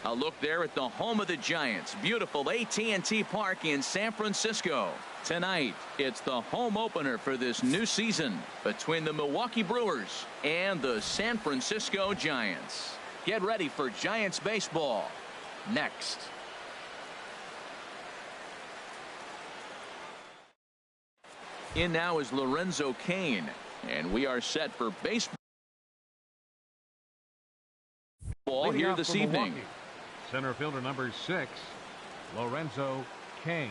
A look there at the home of the Giants. Beautiful AT&T Park in San Francisco. Tonight, it's the home opener for this new season between the Milwaukee Brewers and the San Francisco Giants. Get ready for Giants baseball next. In now is Lorenzo Cain, and we are set for baseball here this evening. Milwaukee, center fielder number 6, Lorenzo Cain.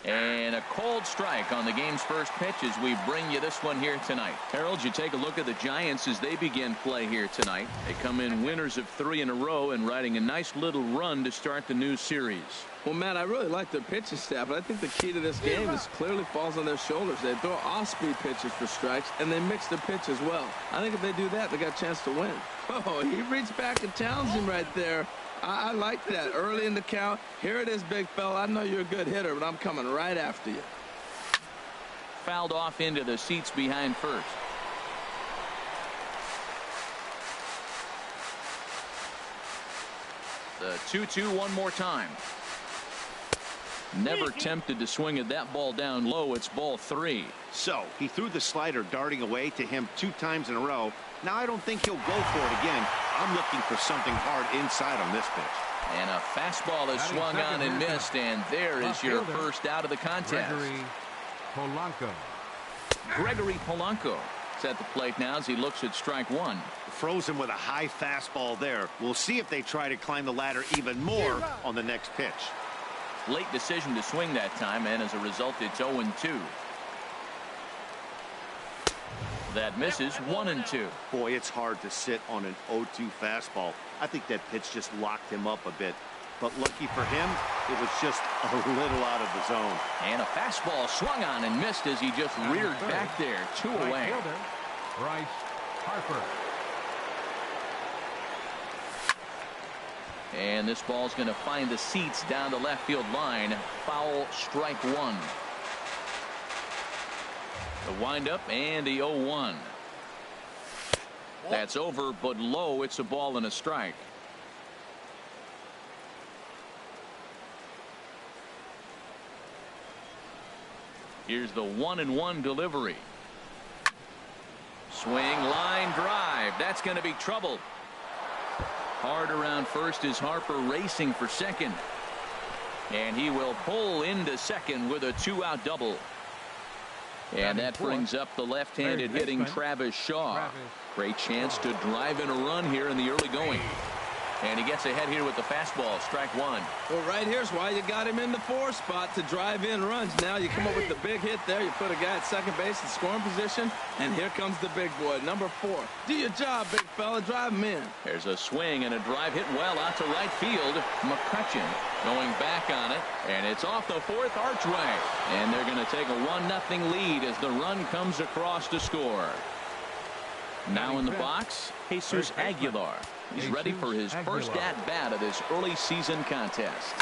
And a cold strike on the game's first pitch as we bring you this one here tonight. Harold, you take a look at the Giants as they begin play here tonight. They come in winners of 3 in a row and riding a nice little run to start the new series. Well, Matt, I really like their pitching staff, but I think the key to this game is clearly falls on their shoulders. They throw off-speed pitches for strikes, and they mix the pitch as well. I think if they do that, they got a chance to win. Oh, he reached back and challenged him right there. I like that early in the count. Here it is, big fella. I know you're a good hitter, but I'm coming right after you. Fouled off into the seats behind first. The 2-2 one more time. Never tempted to swing at that ball down low. It's ball 3. So he threw the slider darting away to him 2 times in a row. Now I don't think he'll go for it again. I'm looking for something hard inside on this pitch. And a fastball is swung on and missed, and there is your first out of the contest. Gregory Polanco is at the plate now as he looks at strike 1. Frozen with a high fastball there. We'll see if they try to climb the ladder even more on the next pitch. Late decision to swing that time, and as a result, it's 0-2. That misses. 1-2. Boy, it's hard to sit on an 0-2 fastball. I think that pitch just locked him up a bit. But lucky for him, it was just a little out of the zone. And a fastball swung on and missed as he just reared back there. 2 away. Bryce Harper. And this ball's going to find the seats down the left field line. Foul, strike 1. The windup and the 0-1. That's over, but low. It's a ball and a strike. Here's the 1-1 delivery. Swing, line drive. That's going to be trouble. Hard around first is Harper racing for second. And he will pull into second with a 2-out double. And that brings up the left-handed hitting Travis Shaw. Great chance to drive in a run here in the early going. And he gets ahead here with the fastball. Strike 1. Well, right here's why you got him in the 4 spot to drive in runs. Now you come up with the big hit there. You put a guy at second base in scoring position. And here comes the big boy, number 4. Do your job, big fella. Drive him in. There's a swing and a drive hit well out to right field. McCutchen going back on it. And it's off the 4th archway. And they're going to take a 1-0 lead as the run comes across to score. Now in the box, Jesus Aguilar. He's ready for his first at-bat of this early season contest.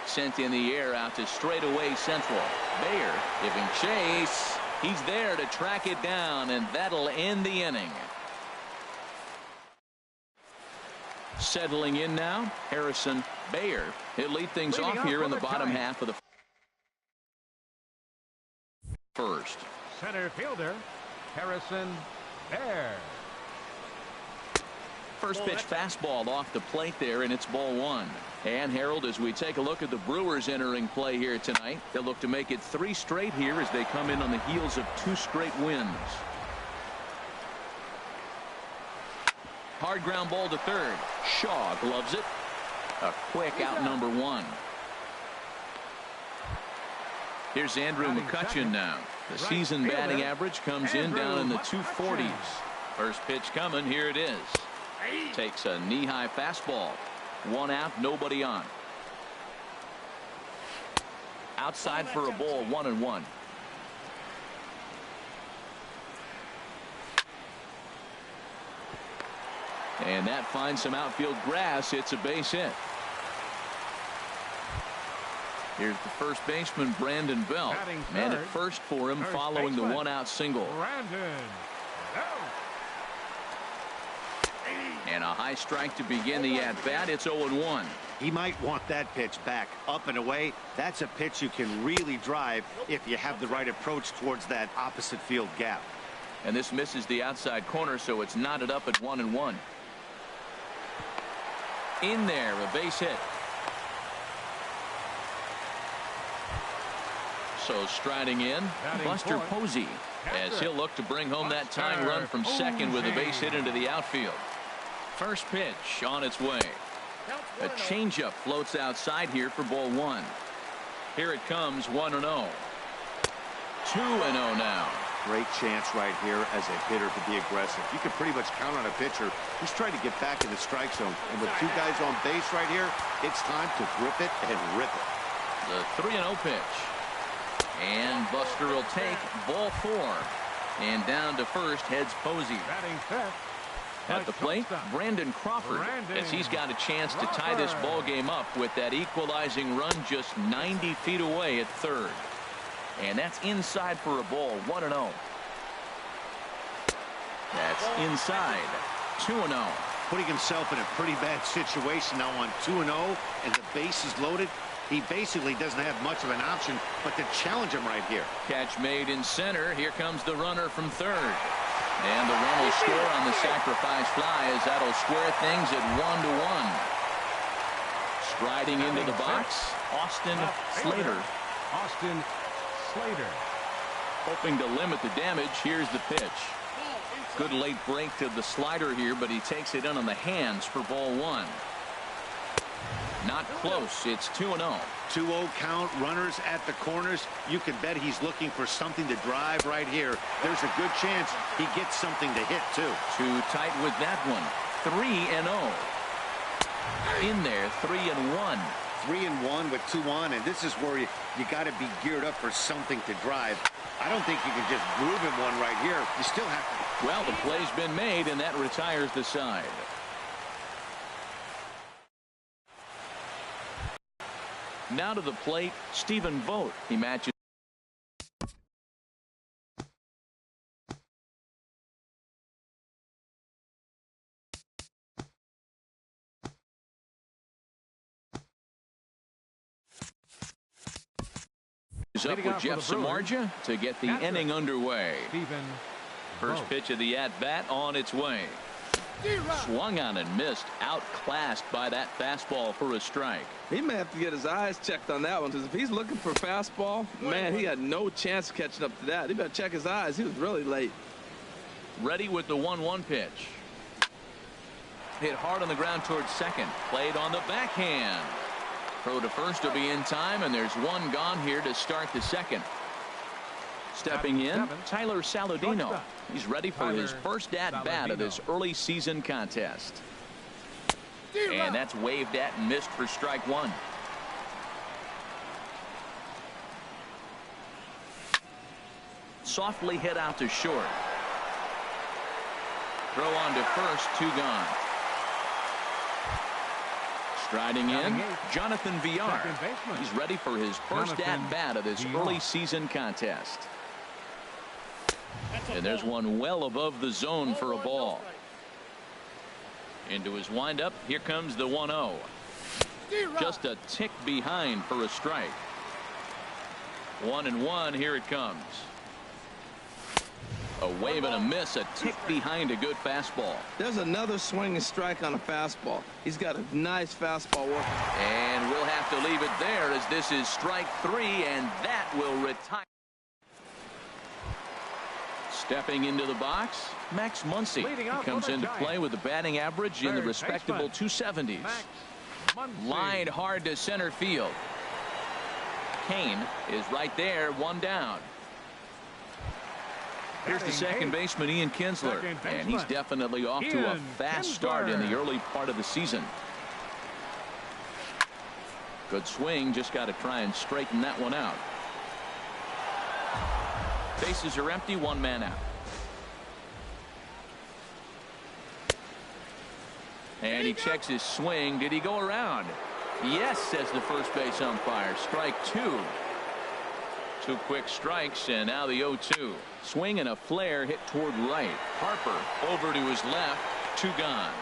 Sent in the air out to straightaway central. Bayer giving chase. He's there to track it down, and that'll end the inning. Settling in now, Harrison Bayer. He'll lead things off here in the bottom half of the first. Center fielder, Harrison Bayer. First pitch fastball off the plate there, and it's ball 1. And Harold, as we take a look at the Brewers entering play here tonight, they'll look to make it 3 straight here as they come in on the heels of 2 straight wins. Hard ground ball to third. Shaw gloves it. A quick out number 1. Here's Andrew McCutchen now. The season batting average comes in down in the 240s. First pitch coming. Here it is. Takes a knee-high fastball. 1 out, nobody on. Outside for a ball, 1-1. And that finds some outfield grass. It's a base hit. Here's the first baseman, Brandon Belt. Man at first for him following the 1-out single. And a high strike to begin the at-bat. It's 0-1. He might want that pitch back, up and away. That's a pitch you can really drive if you have the right approach towards that opposite field gap. And this misses the outside corner, so it's knotted up at 1-1. In there, a base hit. So striding in, Buster Posey, as he'll look to bring home that tying run from second with a base hit into the outfield. First pitch on its way. A changeup floats outside here for ball one. Here it comes, 1-0. 2-0 now. Great chance right here as a hitter to be aggressive. You can pretty much count on a pitcher who's trying to get back in the strike zone. And with two guys on base right here, it's time to grip it and rip it. The 3-0 pitch. And Buster will take ball 4. And down to first heads Posey. At the plate, Brandon Crawford, as he's got a chance to tie this ball game up with that equalizing run just 90 feet away at third. And that's inside for a ball, 1-0. That's inside, 2-0. Putting himself in a pretty bad situation now on 2-0, and the base is loaded. He basically doesn't have much of an option but to challenge him right here. Catch made in center. Here comes the runner from third. And the run will score on the sacrifice fly as that'll square things at 1-1. Striding into the box, Austin Slater. Hoping to limit the damage. Here's the pitch. Good late break to the slider here, but he takes it in on the hands for ball 1. Not close. It's 2-0. 2-0 count, runners at the corners. You can bet he's looking for something to drive right here. There's a good chance he gets something to hit too. Too tight with that one. 3-0. In there, 3-1. 3-1 with 2 on, and this is where you got to be geared up for something to drive. I don't think you can just groove him one right here. You still have to. Well, the play's been made, and that retires the side. Now to the plate, Stephen Vogt. He matches. Up with Jeff Samardzija to get the inning underway. First pitch of the at-bat on its way. Swung on and missed. Outclassed by that fastball for a strike. He may have to get his eyes checked on that one, because if he's looking for fastball, man, he had no chance of catching up to that. He better check his eyes. He was really late. Ready with the 1-1 pitch. Hit hard on the ground towards second. Played on the backhand. Throw to first will be in time, and there's one gone here to start the second. Stepping in, Tyler Saladino. He's ready for his first at-bat of this early season contest. And that's waved at and missed for strike 1. Softly hit out to short. Throw on to first, 2 gone. Striding in, Jonathan Villar. He's ready for his first at-bat of this early season contest. And there's one well above the zone for a ball. Into his windup, here comes the 1-0. Just a tick behind for a strike. 1-1, here it comes. A wave and a miss, a tick behind a good fastball. There's another swinging strike on a fastball. He's got a nice fastball working. And we'll have to leave it there as this is strike 3, and that will retire. Stepping into the box, Max Muncy. He comes into play with a batting average in the respectable 270s. Lined hard to center field. Kane is right there, 1 down. Here's the second baseman, Ian Kinsler, and he's definitely off to a fast start in the early part of the season. Good swing, just got to try and straighten that one out. Bases are empty, 1 man out. And he checks his swing. Did he go around? Yes, says the first base umpire. Strike 2. 2 quick strikes, and now the 0-2. Swing and a flare hit toward right. Harper over to his left. 2 gone.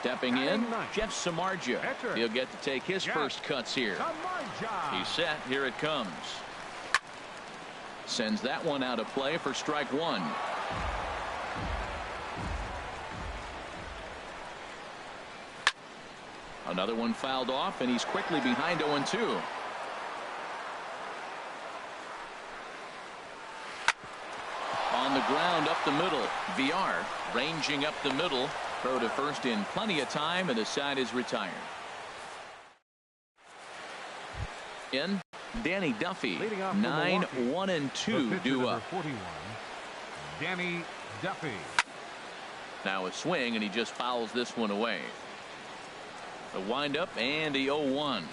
Stepping in, Jeff Samardzija. He'll get to take his first cuts here. He's set. Here it comes. Sends that one out of play for strike one. Another one fouled off, and he's quickly behind 0-2. On the ground up the middle. VR ranging up the middle. Throw to first in plenty of time, and the side is retired. In Danny Duffy. 9-1-2 due up. 41, Danny Duffy. Now a swing, and he just fouls this one away. The windup and the 0-1.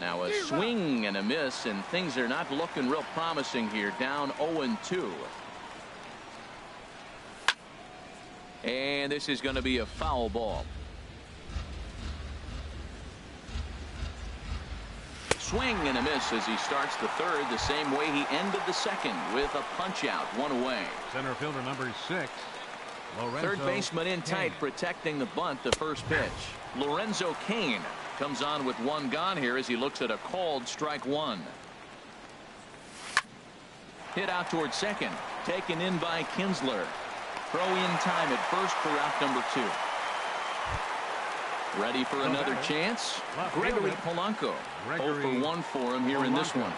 Now a swing and a miss, and things are not looking real promising here. Down 0-2. And this is going to be a foul ball. Swing and a miss as he starts the third the same way he ended the second, with a punch out, one away. Center fielder number 6. Lorenzo Third baseman in tight, protecting the bunt. The first pitch. Lorenzo Cain comes on with one gone here as he looks at a called strike one. Hit out towards second. Taken in by Kinsler. Throw in time at first for out number 2. Ready for another chance. Gregory Polanco. 0 for 1 for him here in this one.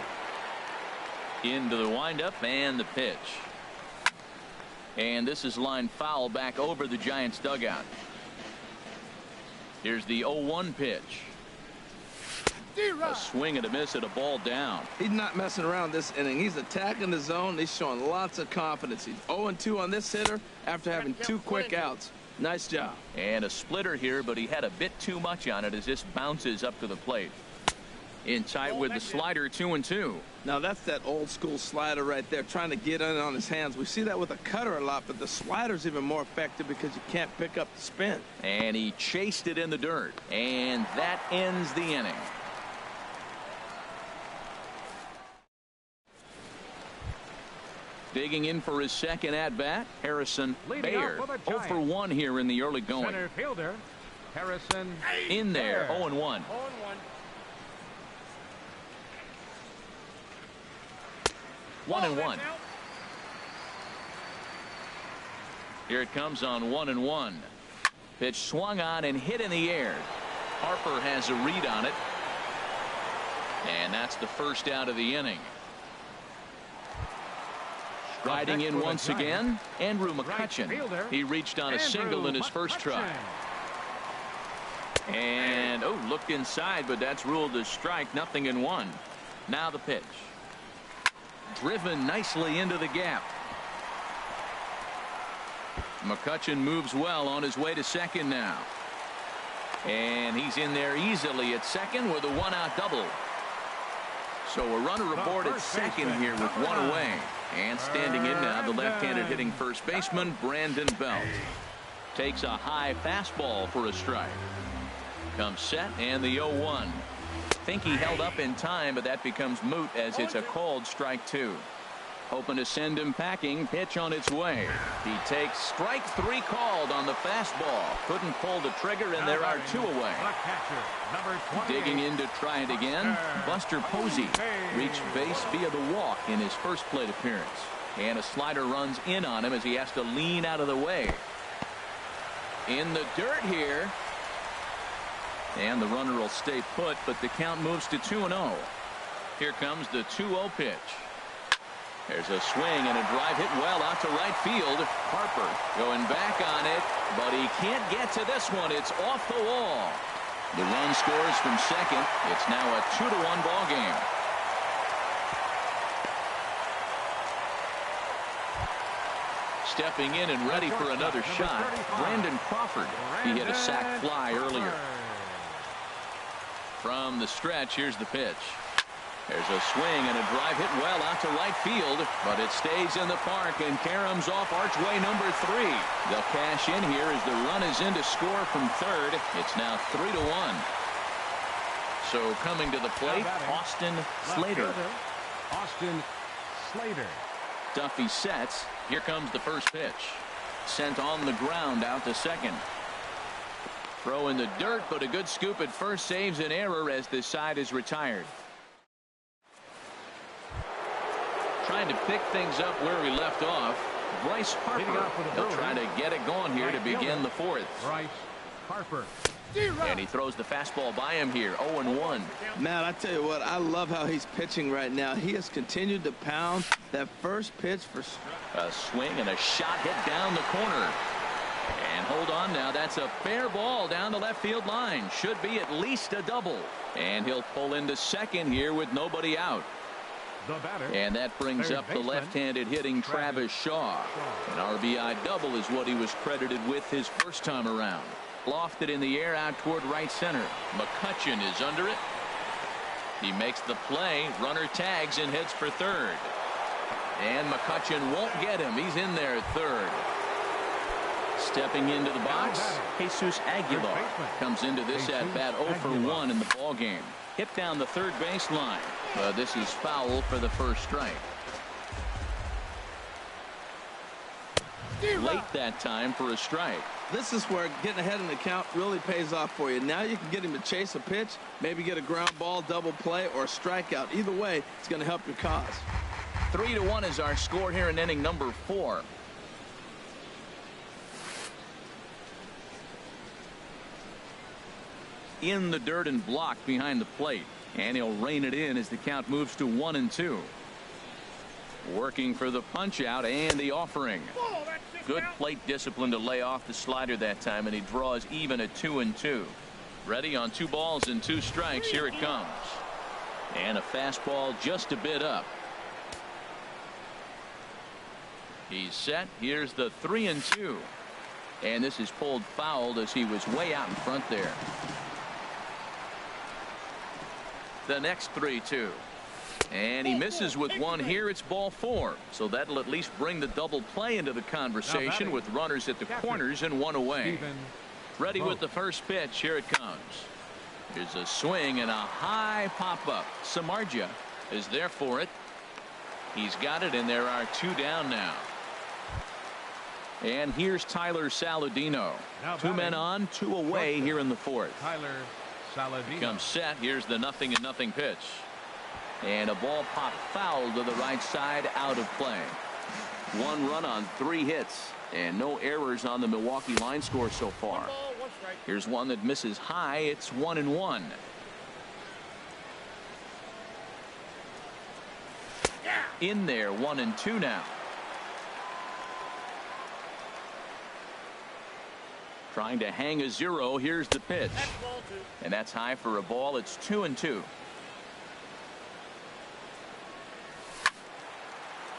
Into the windup and the pitch. And this is lined foul back over the Giants dugout. Here's the 0-1 pitch. A swing and a miss at a ball down. He's not messing around this inning. He's attacking the zone. He's showing lots of confidence. He's 0-2 on this hitter after having 2 quick outs. Nice job. And a splitter here, but he had a bit too much on it as this bounces up to the plate. In tight with the slider, 2-2. Now that's that old school slider right there, trying to get in on his hands. We see that with a cutter a lot, but the slider's even more effective because you can't pick up the spin. And he chased it in the dirt. And that ends the inning. Digging in for his second at-bat, Harrison Bader. 0 for 1 here in the early going. Center fielder Harrison in there, 0-1. 1-1. Here it comes on 1-1. Pitch swung on and hit in the air. Harper has a read on it. And that's the first out of the inning. Riding in once again, Andrew McCutchen. He reached on a single in his first try. And, looked inside, but that's ruled a strike, 0-1. Now the pitch. Driven nicely into the gap. McCutchen moves well on his way to second now. And he's in there easily at second with a one-out double. So a runner aboard at second here with one away. And standing in now, the left-handed hitting first baseman, Brandon Belt. Takes a high fastball for a strike. Comes set and the 0-1. Think he held up in time, but that becomes moot as it's a called strike 2. Hoping to send him packing. Pitch on its way. He takes strike 3 called on the fastball. Couldn't pull the trigger, and there are 2 away. Digging in to try it again. Buster Posey reached base via the walk in his first plate appearance. And a slider runs in on him as he has to lean out of the way. In the dirt here. And the runner will stay put, but the count moves to 2-0. Here comes the 2-0 pitch. There's a swing and a drive hit well out to right field. Harper going back on it, but he can't get to this one. It's off the wall. The run scores from second. It's now a 2-1 ball game. Stepping in and ready for another shot, Brandon Crawford. He hit a sac fly earlier. From the stretch, here's the pitch. There's a swing and a drive hit well out to right field, but it stays in the park and caroms off archway number 3. They'll cash in here as the run is in to score from third. It's now 3-1. So coming to the plate, Austin Slater. Austin Slater. Duffy sets. Here comes the first pitch. Sent on the ground out to second. Throw in the dirt, but a good scoop at first saves an error as this side is retired. Trying to pick things up where we left off. Bryce Harper. He'll try to get it going here to begin the fourth. Bryce Harper. And he throws the fastball by him here. 0-1. Man, I tell you what, I love how he's pitching right now. He has continued to pound that first pitch for strike. A swing and a shot hit down the corner. And hold on now. That's a fair ball down the left field line. Should be at least a double. And he'll pull into second here with nobody out. And that brings up the left-handed hitting Travis Shaw. An RBI double is what he was credited with his first time around. Lofted in the air out toward right center. McCutchen is under it. He makes the play. Runner tags and heads for third. And McCutchen won't get him. He's in there at third. Stepping into the box, Jesus Aguilar comes into this at bat 0 for 1 in the ball game. Hit down the third base line. This is foul for the first strike. Late that time for a strike. This is where getting ahead in the count really pays off for you. Now you can get him to chase a pitch, maybe get a ground ball, double play, or a strikeout. Either way, it's going to help your cause. 3-1 is our score here in inning number 4. In the dirt and blocked behind the plate. And he'll rein it in as the count moves to 1-2. Working for the punch out and the offering. Good plate discipline to lay off the slider that time, and he draws even at 2-2. Ready on 2 balls and 2 strikes. Here it comes. And a fastball just a bit up. He's set. Here's the 3-2. And this is pulled fouled as he was way out in front there. The next 3-2. And he misses with one here. It's ball 4. So that'll at least bring the double play into the conversation with runners at the corners and one away. Ready with the first pitch. Here it comes. Here's a swing and a high pop up. Samardzija is there for it. He's got it, and there are 2 down now. And here's Tyler Saladino. 2 men on, 2 away here in the fourth. Tyler Saladino comes set. Here's the 0-0 pitch. And a ball popped foul to the right side, out of play. 1 run on 3 hits and no errors on the Milwaukee line score so far. Here's one that misses high. It's 1-1. In there, 1-2 now. Trying to hang a 0. Here's the pitch. And that's high for a ball. It's 2-2.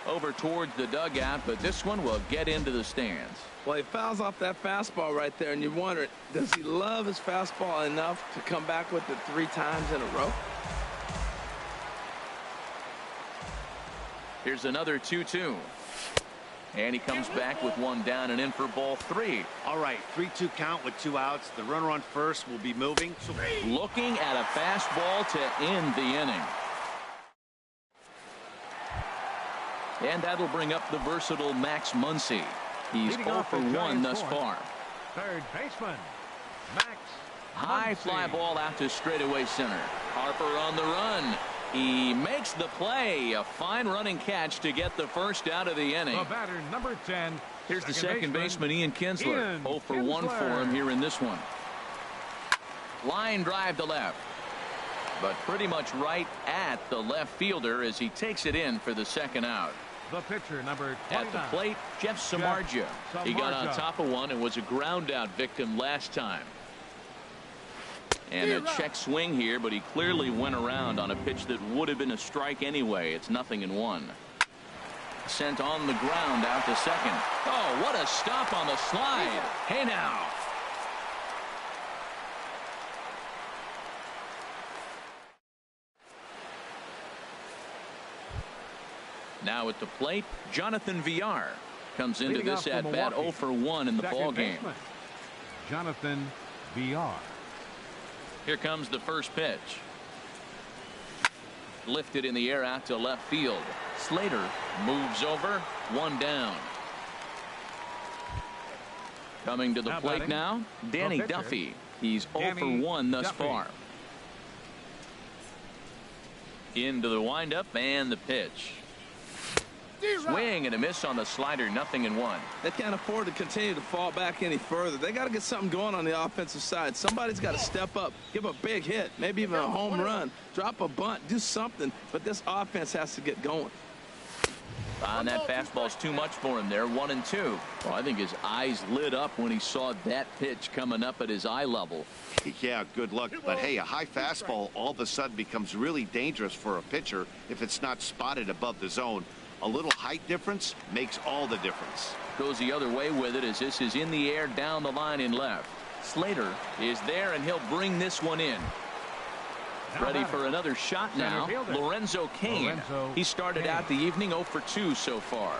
Over towards the dugout, but this one will get into the stands. Well, he fouls off that fastball right there, and you wonder, does he love his fastball enough to come back with it 3 times in a row? Here's another 2-2. And he comes back with 1 down and in for ball 3. All right, 3-2 count with 2 outs. The runner on first will be moving. Looking at a fastball to end the inning. And that'll bring up the versatile Max Muncy. He's 0 for 1 thus far. Third baseman, Max High fly ball out to straightaway center. Harper on the run. He makes the play. A fine running catch to get the first out of the inning. The batter, number 10. Here's the second baseman, Ian Kinsler. 0 for 1 for him here in this one. Line drive to left. But pretty much right at the left fielder as he takes it in for the second out. The pitcher, number 29. At the plate, Jeff Samardzija. He got on top of one and was a ground out victim last time. And a check swing here, but he clearly went around on a pitch that would have been a strike anyway. It's 0-1. Sent on the ground out to second. Oh, what a stop on the slide. Hey now. Now at the plate, Jonathan Villar comes into this at bat 0 for 1 in the ball game. Jonathan Villar. Here comes the first pitch. Lifted in the air out to left field. Slater moves over. 1 down. Coming to the plate now, Danny Duffy. He's 0 for 1 thus far. Into the windup and the pitch. Swing and a miss on the slider. 0-1. They can't afford to continue to fall back any further. They got to get something going on the offensive side. Somebody's got to step up, give a big hit, maybe even a home run, drop a bunt, do something. But this offense has to get going. And that fastball's too much for him there. 1-2. Well, I think his eyes lit up when he saw that pitch coming up at his eye level. Yeah, good luck. But hey, a high fastball all of a sudden becomes really dangerous for a pitcher if it's not spotted above the zone. A little height difference makes all the difference. Goes the other way with it as this is in the air down the line in left. Slater is there, and he'll bring this one in. Ready for another shot now. Lorenzo Cain. He started out the evening 0 for 2 so far.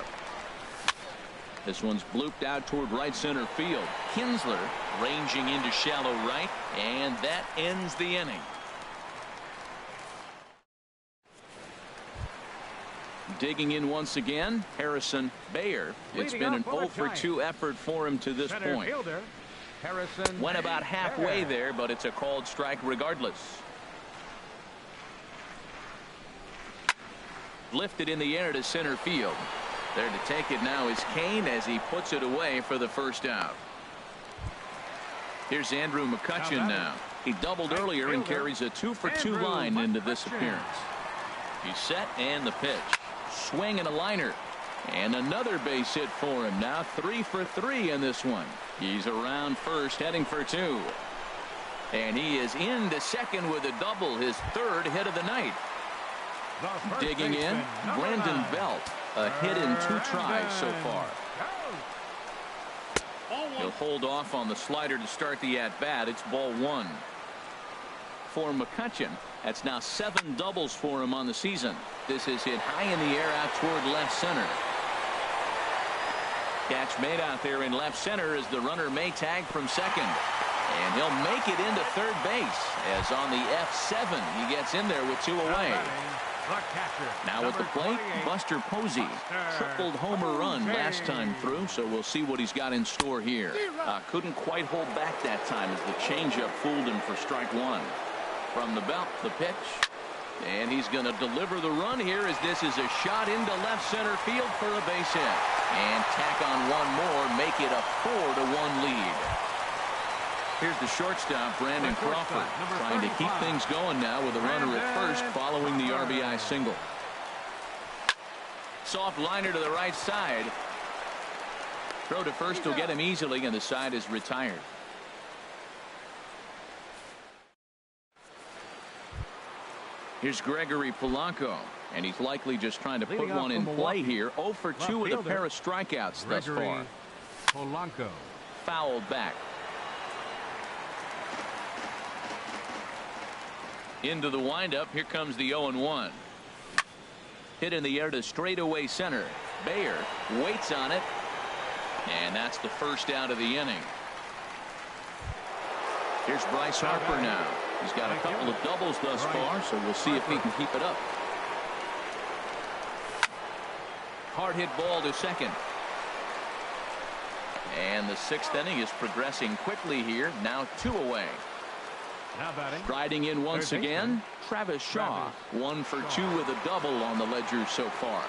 This one's blooped out toward right center field. Kinsler ranging into shallow right, and that ends the inning. Digging in once again, Harrison Bayer. It's been an 0 for 2 effort for him to this point. Went about halfway there, but it's a called strike regardless. Lifted in the air to center field. There to take it now is Cain as he puts it away for the first out. Here's Andrew McCutchen now. He doubled earlier and carries a 2 for 2 line into this appearance. He's set and the pitch. Swing and a liner. And another base hit for him. Now 3 for 3 in this one. He's around first, heading for 2. And he is into second with a double, his third hit of the night. Digging in, Brandon Belt. A hit in 2 tries so far. He'll hold off on the slider to start the at-bat. It's ball 1. For McCutchen, that's now 7 doubles for him on the season. This is hit high in the air out toward left center. Catch made out there in left center as the runner may tag from second. And he'll make it into third base as on the F7 he gets in there with 2 away. Now at the plate, Buster Posey. Tripled homer run last time through, so we'll see what he's got in store here. Couldn't quite hold back that time as the changeup fooled him for strike 1. From the belt, the pitch. And he's going to deliver the run here as this is a shot into left center field for a base hit. And tack on one more, make it a 4-1 lead. Here's the shortstop, Brandon Crawford, trying to keep things going now with a runner at first following the RBI single. Soft liner to the right side. Throw to first will get him easily, and the side is retired. Here's Gregory Polanco, and he's likely just trying to put one in play here. 0 for 2 with a pair of strikeouts thus far. Polanco. Fouled back. Into the windup. Here comes the 0-1. Hit in the air to straightaway center. Bayer waits on it. And that's the first out of the inning. Here's Bryce Harper now. He's got a couple of doubles thus far, so we'll see if he can keep it up. Hard hit ball to second. And the 6th inning is progressing quickly here. Now 2 away. Riding in once again, Travis Shaw. 1 for 2 with a double on the ledger so far.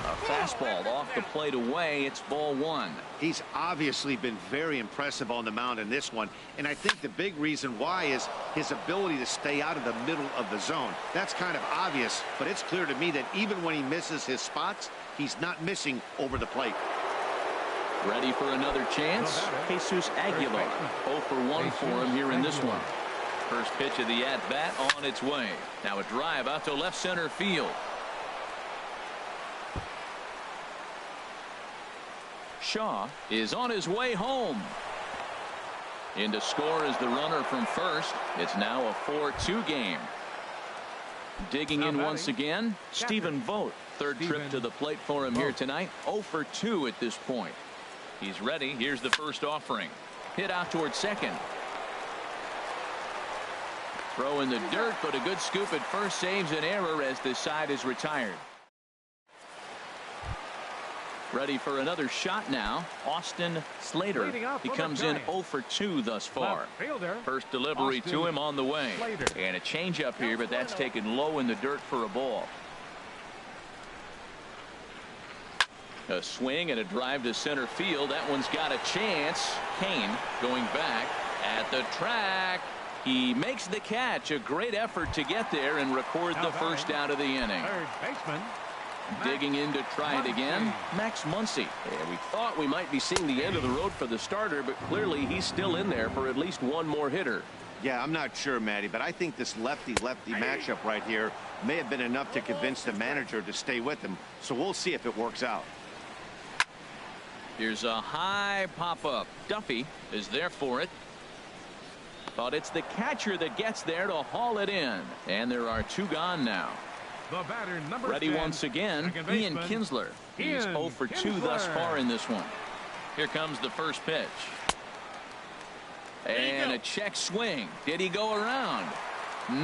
A fastball off the plate away. It's ball 1. He's obviously been very impressive on the mound in this one, and I think the big reason why is his ability to stay out of the middle of the zone. That's kind of obvious, but it's clear to me that even when he misses his spots, he's not missing over the plate. Ready for another chance. Jesus Aguilar. 0 for 1 for him here in this one. First pitch of the at-bat on its way. Now a drive out to left center field. Shaw is on his way home. In to score is the runner from first. It's now a 4-2 game. Digging in once again, Stephen Vogt. Third trip to the plate for him here tonight. 0 for 2 at this point. He's ready. Here's the first offering. Hit out towards second. Throw in the dirt, but a good scoop at first saves an error as the side is retired. Ready for another shot now. Austin Slater. He comes in 0 for 2 thus far. First delivery to him on the way. And a changeup here, but that's taken low in the dirt for a ball. A swing and a drive to center field. That one's got a chance. Kane going back at the track. He makes the catch. A great effort to get there and record the first out of the inning. Third baseman. Digging in to try it again, Max Muncy. Yeah, we thought we might be seeing the end of the road for the starter, but clearly he's still in there for at least one more hitter. Yeah, I'm not sure, Matty, but I think this lefty-lefty matchup right here may have been enough to convince the manager to stay with him. So we'll see if it works out. Here's a high pop-up. Duffy is there for it. But it's the catcher that gets there to haul it in. And there are 2 gone now. The batter, number Ready 10, once again, Ian Kinsler. He's 0 for 2 thus far in this one. Here comes the first pitch. And a check swing. Did he go around?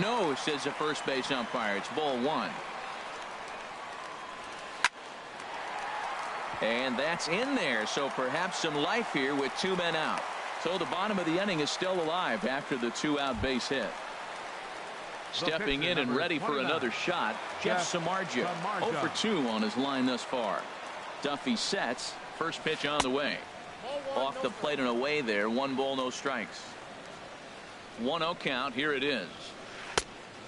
No, says the first base umpire. It's ball 1. And that's in there. So perhaps some life here with 2 men out. So the bottom of the inning is still alive after the 2-out base hit. Stepping in and ready for another shot, Jeff Samardzija. 0 for 2 on his line thus far. Duffy sets. First pitch on the way. Off the plate and away there. 1 ball, no strikes. 1-0 count. Here it is.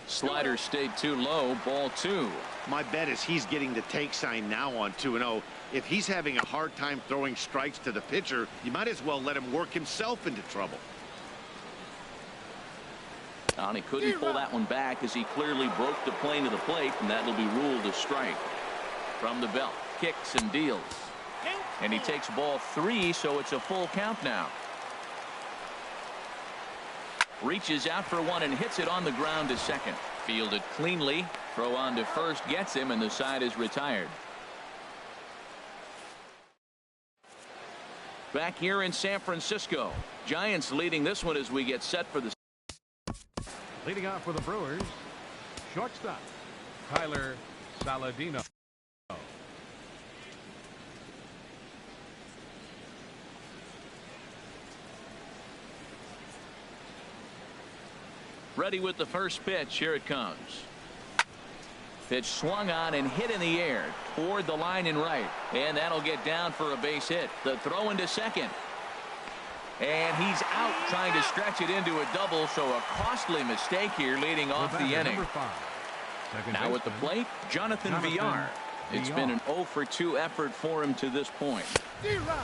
Slider stayed too low. Ball 2. My bet is he's getting the take sign now on 2-0. If he's having a hard time throwing strikes to the pitcher, you might as well let him work himself into trouble. And he couldn't pull that one back as he clearly broke the plane of the plate, and that'll be ruled a strike. From the belt, kicks and deals. And he takes ball 3, so it's a full count now. Reaches out for one and hits it on the ground to second. Fielded cleanly. Throw on to first gets him, and the side is retired. Back here in San Francisco. Giants leading this one as we get set for the leading off for the Brewers, shortstop Tyler Saladino. Ready with the first pitch. Here it comes. Pitch swung on and hit in the air toward the line and right, and that'll get down for a base hit. The throw into second. And he's out trying to stretch it into a double, so a costly mistake here leading off the inning. Now at the plate, Jonathan Villar. It's been an 0 for 2 effort for him to this point.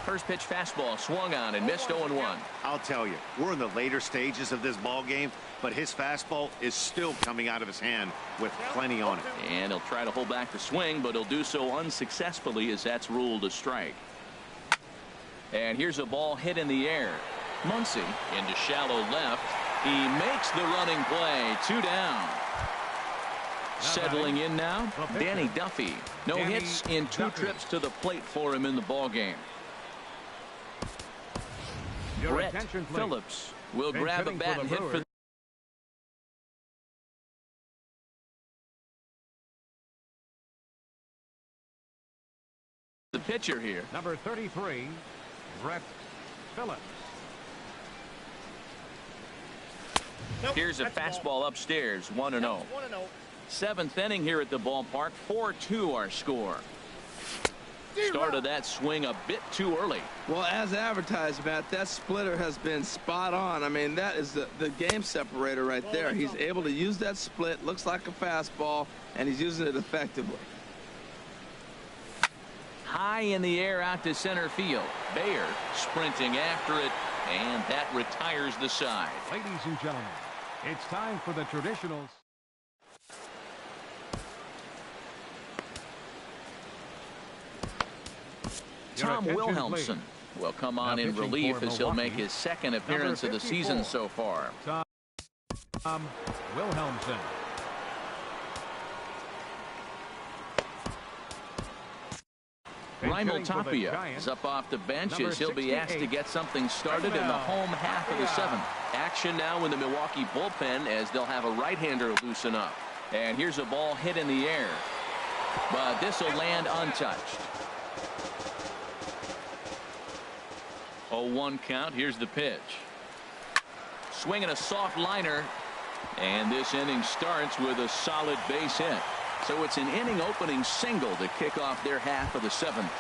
First pitch fastball swung on and missed 0-1. I'll tell you, we're in the later stages of this ball game, but his fastball is still coming out of his hand with plenty on it. And he'll try to hold back the swing, but he'll do so unsuccessfully as that's ruled a strike. And here's a ball hit in the air. Muncy into shallow left. He makes the running play. 2 down. Settling in now, Danny Duffy. No hits in 2 trips to the plate for him in the ball game. Brett Phillips will grab a bat and hit for the pitcher here. Number 33, Brett Phillips. Here's a fastball upstairs. 1-0. 7th inning here at the ballpark. 4-2 our score. Started that swing a bit too early. Well, as advertised, Matt, that splitter has been spot on. I mean, that is the game separator right there. He's able to use that split. Looks like a fastball, and he's using it effectively. High in the air out to center field. Bayer sprinting after it, and that retires the side. Ladies and gentlemen, it's time for the traditionals. Tom Wilhelmsen will come on in relief as he'll make his 2nd appearance of the season so far. Tom Wilhelmsen. Raimel Tapia is up off the bench as he'll be asked to get something started in the home half of the 7th. Action now in the Milwaukee bullpen as they'll have a right-hander loosen up. And here's a ball hit in the air. But this will land untouched. 0-1 count. Here's the pitch. Swinging a soft liner. And this inning starts with a solid base hit. So it's an inning opening single to kick off their half of the 7th.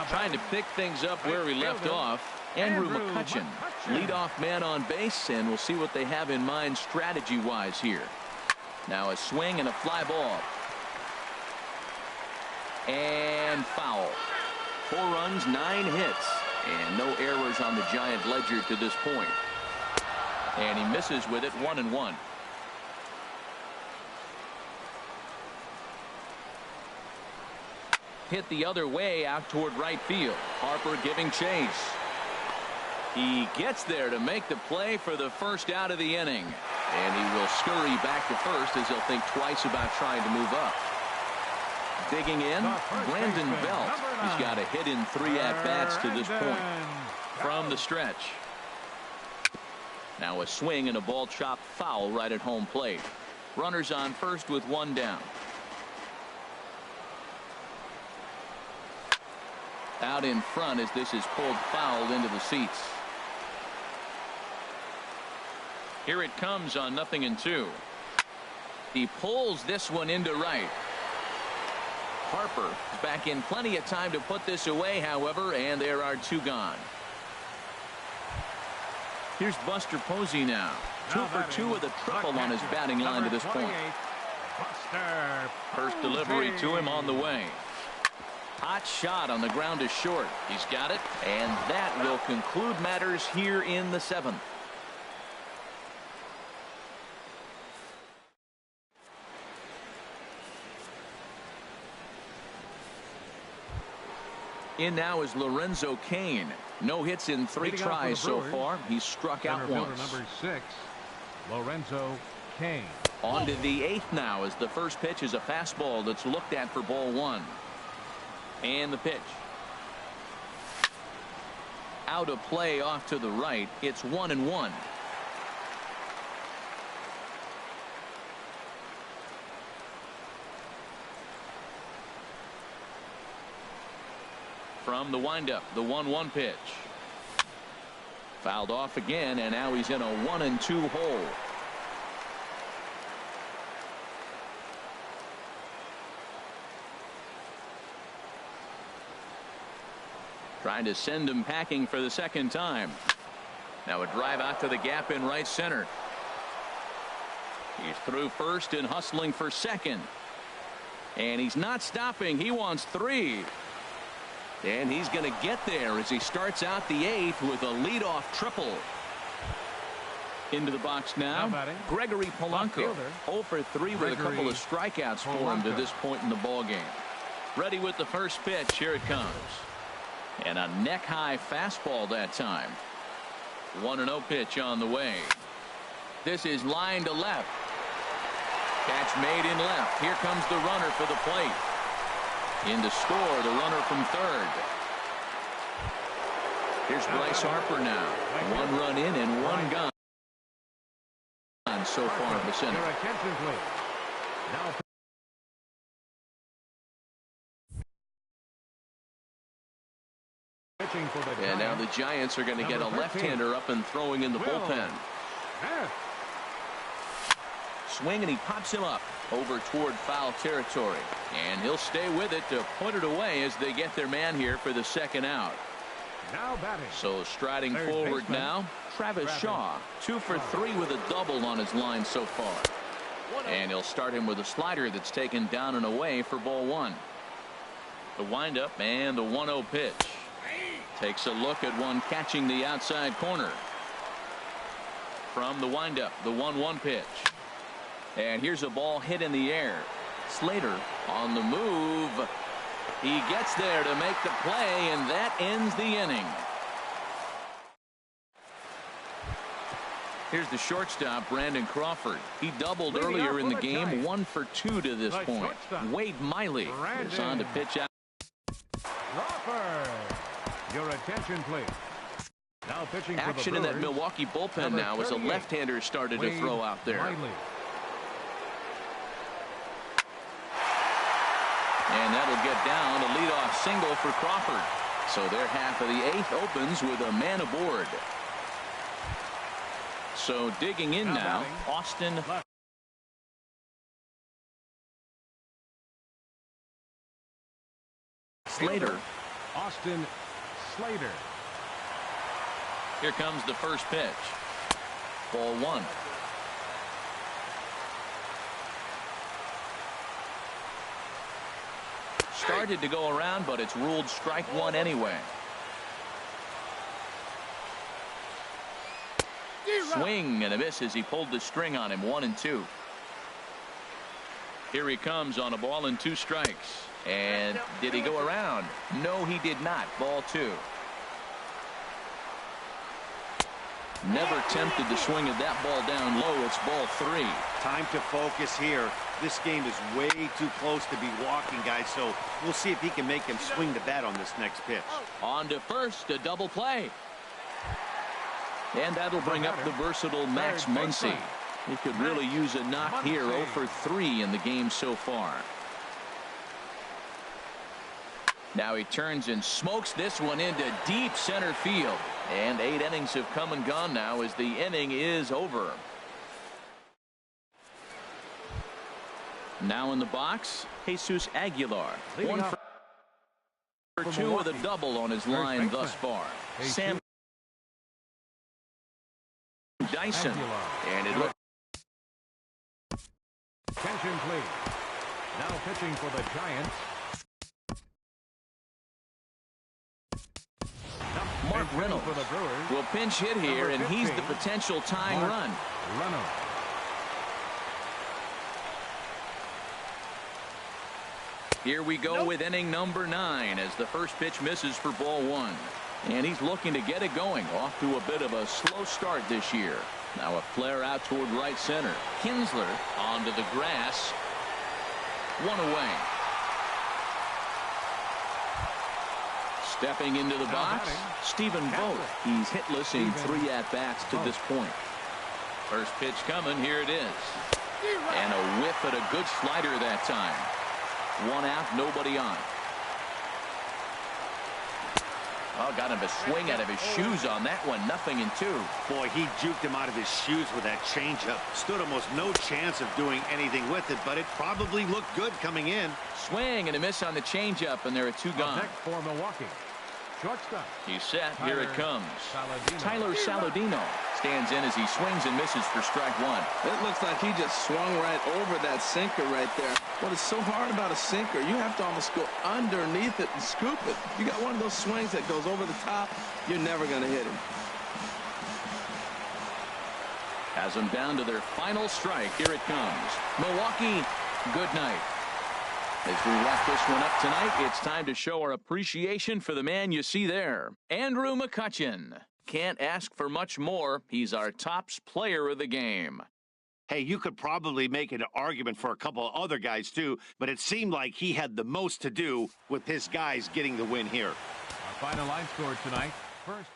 Trying to pick things up where we left off. Andrew McCutchen, leadoff man on base, and we'll see what they have in mind strategy-wise here. Now a swing and a fly ball. And foul. 4 runs, 9 hits, and no errors on the Giant ledger to this point. And he misses with it, 1-1. Hit the other way out toward right field. Harper giving chase. He gets there to make the play for the first out of the inning. And he will scurry back to first as he'll think twice about trying to move up. Digging in, Brandon Belt. He's got a hit in 3 at-bats to this point. From the stretch. Now a swing and a ball chopped foul right at home plate. Runners on first with 1 down. Out in front as this is pulled foul into the seats. Here it comes on 0-2. He pulls this one into right. Harper is back in plenty of time to put this away, however, and there are 2 gone. Here's Buster Posey now. 2 for 2 with a triple on his batting line to this point. First delivery to him on the way. Hot shot on the ground is short. He's got it, and that will conclude matters here in the 7th. In now is Lorenzo Cain. No hits in 3 tries so far. He's struck out once. Number 6, Lorenzo Cain. On to the 8th now as the first pitch is a fastball that's looked at for ball 1. And the pitch. Out of play off to the right. It's 1-1. From the windup, the 1-1 pitch. Fouled off again, and now he's in a 1-2 hole. Trying to send him packing for the 2nd time. Now a drive out to the gap in right center. He's through first and hustling for 2nd. And he's not stopping. He wants 3. And he's going to get there as he starts out the 8th with a leadoff triple. Into the box now, Gregory Polanco. 0 for 3 with a couple of strikeouts for him to this point in the ballgame. Ready with the first pitch. Here it comes. And a neck-high fastball that time. 1-0 pitch on the way. This is line to left. Catch made in left. Here comes the runner for the plate. In to score, the runner from 3rd. Here's Bryce Harper now. 1 run in and 1 gone so far in the center. And now the Giants are going to get a left-hander up and throwing in the bullpen. Swing, and he pops him up over toward foul territory. And he'll stay with it to put it away as they get their man here for the 2nd out. So striding forward now, Travis Shaw. 2 for 3 with a double on his line so far. And he'll start him with a slider that's taken down and away for ball 1. The windup and the 1-0 pitch. Takes a look at one catching the outside corner. From the windup, the 1-1 pitch. And here's a ball hit in the air. Slater on the move. He gets there to make the play, and that ends the inning. Here's the shortstop, Brandon Crawford. He doubled earlier in the game, 1 for 2 to this point. Wade Miley is on to pitch out. Crawford. Your attention, please. Now pitching action in that Milwaukee bullpen now as a left-hander started to throw out there. And that'll get down a leadoff single for Crawford. So their half of the 8th opens with a man aboard. So digging in now, Austin Slater. Austin Slater. Here comes the first pitch. Ball 1. Started to go around, but it's ruled strike 1 anyway. Swing and a miss as he pulled the string on him. 1-2. Here he comes on a ball and 2 strikes. And did he go around? No, he did not. Ball 2. Never tempted to swing at that ball down low. It's ball 3. Time to focus here. This game is way too close to be walking, guys, so we'll see if he can make him swing the bat on this next pitch. On to first, a double play. And that'll bring up the versatile Max Muncy. He could really use a knock here. 0 for 3 in the game so far. Now he turns and smokes this one into deep center field. And 8 innings have come and gone now as the inning is over. Now in the box, Jesus Aguilar. 1 for 2 with a double on his line thus far. Sam Dyson. And it looks. Attention, please. Now pitching for the Giants. Mark Reynolds for the Brewers. will pinch hit here, and he's the potential tying run. Reynolds. Here we go with inning number 9 as the first pitch misses for ball 1. And he's looking to get it going. Off to a bit of a slow start this year. Now a flare out toward right center. Kinsler onto the grass. 1 away. Stepping into the box, Stephen Vogt. He's hitless in 3 at-bats to this point. First pitch coming. Here it is. And a whiff at a good slider that time. 1 out, nobody on. Oh, got him to swing out of his shoes on that one. 0-2. Boy, he juked him out of his shoes with that changeup. Stood almost no chance of doing anything with it, but it probably looked good coming in. Swing and a miss on the changeup, and there are 2 gone. For Milwaukee. Shortstop. He's set. Here it comes. Saladino. Tyler Saladino stands in as he swings and misses for strike 1. It looks like he just swung right over that sinker right there. What is so hard about a sinker, you have to almost go underneath it and scoop it. You got one of those swings that goes over the top, you're never going to hit him. Has them down to their final strike. Here it comes. Milwaukee, good night. As we wrap this one up tonight, it's time to show our appreciation for the man you see there, Andrew McCutchen. Can't ask for much more. He's our tops player of the game. Hey, you could probably make an argument for a couple of other guys, too, but it seemed like he had the most to do with his guys getting the win here. Our final line score tonight. First.